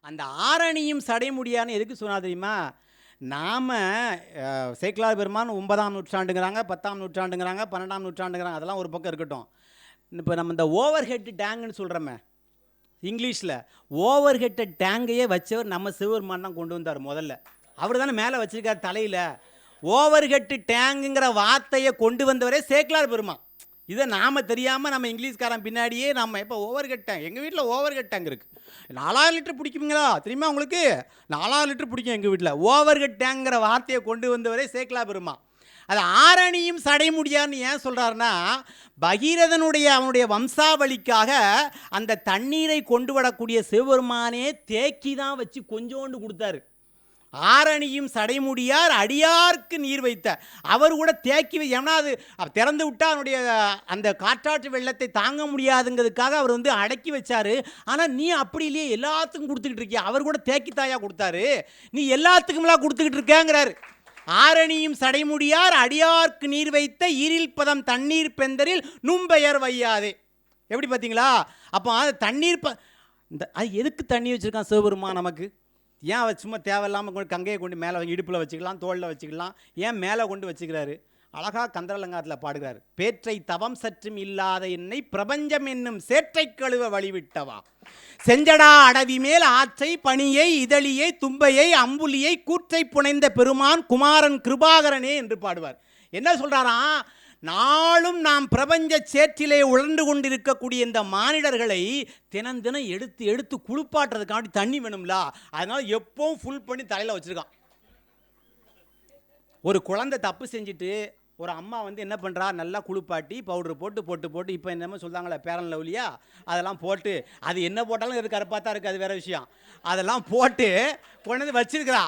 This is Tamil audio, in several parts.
அந்த ஆரணியும் சடைமுடியான்னு எதுக்கு சொன்னா தெரியுமா? நாம சேக்கிழார் பெருமான் 9ஆம் நூற்றாண்டுங்கிறாங்க, 10ஆம் நூற்றாண்டுங்கிறாங்க, 12ஆம் நூற்றாண்டுங்கிறாங்க. அதெல்லாம் ஒரு பக்கம் இருக்கட்டும். இப்போ நம்ம இந்த ஓவர் ஹெட் டேங்குன்னு சொல்கிறோமே இங்கிலீஷில், ஓவர் ஹெட் டேங்கையே வச்சவர் நம்ம சிவபெருமான் தான் கொண்டு வந்தார் முதல்ல. அவர் தானே மேலே வச்சிருக்கார் தலையில். ஓவர் ஹெட் டேங்குங்கிற வார்த்தையை கொண்டு வந்தவரே சேக்கிழார் பெருமான். இதை நாம் தெரியாமல் நம்ம இங்கிலீஷ்காரன் பின்னாடியே நம்ம இப்போ ஓவர் ஹெட் டேங்க், எங்கள் வீட்டில் ஓவர் ஹெட் டேங்க் இருக்குது. 4000 லிட்டர் பிடிக்குங்களா தெரியுமா உங்களுக்கு? 4000 லிட்டர் பிடிக்கும் எங்கள் வீட்டில். ஓவர் ஹெட் டேங்குங்கிற வார்த்தையை கொண்டு வந்தவரே சேக்கிழார் பெருமான். அது ஆரணியும் சடைமுடியான்னு ஏன் சொல்கிறாருன்னா, பகீரதனுடைய அவனுடைய வம்சாவளிக்காக அந்த தண்ணீரை கொண்டு வரக்கூடிய சிவபெருமானே தேக்கி தான் வச்சு கொஞ்சோண்டு கொடுத்தாரு. ஆரணியும் சடைமுடியார் அடியார்க்கு நீர் வைத்த, அவர் கூட தேக்கி ஏன்னா அது திறந்து விட்டால் அவனுடைய அந்த காற்றாற்று வெள்ளத்தை தாங்க முடியாதுங்கிறதுக்காக அவர் வந்து அடக்கி வச்சாரு. ஆனால் நீ அப்படி இல்லையே, எல்லாத்துக்கும் கொடுத்துக்கிட்டு இருக்கிய, அவர் கூட தேக்கி தாயா கொடுத்தாரு, நீ எல்லாத்துக்குமெல்லாம் கொடுத்துக்கிட்டு இருக்கேங்கிறாரு. ஆரணியும் சடைமுடியார் அடியார்க்கு நீர் வைத்த ஈரில் பதம் தண்ணீர் பெந்தரில் நும்பெயர் வையாதே. எப்படி பார்த்தீங்களா? அப்போ அது தண்ணீர் இந்த அது எதுக்கு தண்ணி வச்சுருக்கான் சிவபெருமான் நமக்கு? ஏன் அவர் சும்மா தேவையில்லாமல் கொண்டு கங்கையை கொண்டு மேலே இடுப்பில் வச்சுக்கலாம், தோளில் வச்சுக்கலாம், ஏன் மேலே கொண்டு வச்சுக்கிறாரு? அழகாக கந்தரலங்காரத்தில் பாடுகிறார். பேற்றை தவம் சற்றும் இல்லாத என்னை பிரபஞ்சம் என்னும் சேற்றை கழுவ வழிவிட்டவா, செஞ்சடா அடவி மேல் ஆற்றை பணியை இதழியை தும்பையை அம்புலியை கூற்றை புனைந்த பெருமான் குமாரன் கிருபாகரனே என்று பாடுவார். என்ன சொல்கிறாராம்? நாளும் நாம் பிரபஞ்ச சேற்றிலே உழன்று கொண்டிருக்கக்கூடிய இந்த மானிடர்களை தினம் தினம் எடுத்து எடுத்து குளிப்பாட்டுறதுக்காண்டி தண்ணி வேணும்ல, அதனால எப்பவும் ஃபுல் பண்ணி தலையில் வச்சுருக்கான். ஒரு குழந்தை தப்பு செஞ்சுட்டு ஒரு அம்மா வந்து என்ன பண்ணுறா, நல்லா குளிப்பாட்டி பவுட்ரு போட்டு போட்டு போட்டு இப்போ என்னமோ சொல்கிறாங்களே பேரன் லவ்லியா, அதெல்லாம் போட்டு, அது என்ன போட்டாலும் இது கருப்பாக தான் இருக்குது, அது வேறு விஷயம். அதெல்லாம் போட்டு கொண்டு வந்து வச்சுருக்கிறா.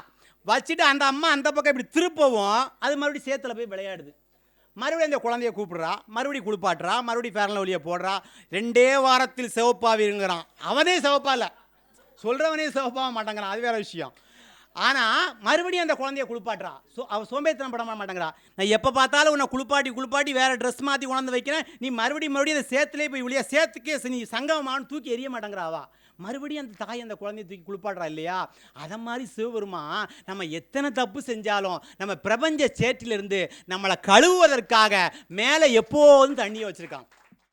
வச்சுட்டு அந்த அம்மா அந்த பக்கம் இப்படி திருப்பவும் அது மறுபடியும் சேத்துல போய் விளையாடுது. மறுபடியும் அந்த குழந்தைய கூப்பிடுறா, மறுபடியும் குளிப்பாட்டுறா, மறுபடியும் பேரன் லவ்லியை போடுறா. 2 வாரத்தில் சிவப்பாவிங்கிறான். அவனே சிவப்பா இல்லை, சொல்கிறவனே சிவப்பாக மாட்டேங்கிறான், அது வேறு விஷயம். ஆனால் மறுபடியும் அந்த குழந்தைய குளிப்பாட்டுறா. அவள் சோம்பேறித்தனம் பட மாட்டேங்கிறா. நான் எப்போ பார்த்தாலும் உன்னை குளிப்பாட்டி குளிப்பாட்டி வேறு ட்ரெஸ் மாற்றி கொண்டாந்து வைக்கிறேன், நீ மறுபடியும் அந்த சேத்துலேயே போய் விழியா, சேத்துக்கே நீ சங்கமானு தூக்கி எரிய மாட்டேங்கிறாவா. மறுபடியும் அந்த தாய் அந்த குழந்தைய தூக்கி குளிப்பாடுறா இல்லையா? அதை மாதிரி சிவபெருமான் நம்ம எத்தனை தப்பு செஞ்சாலும் நம்ம பிரபஞ்ச சேற்றிலிருந்து நம்மளை கழுவுவதற்காக மேலே எப்போதும் தண்ணியை வச்சுருக்கான்.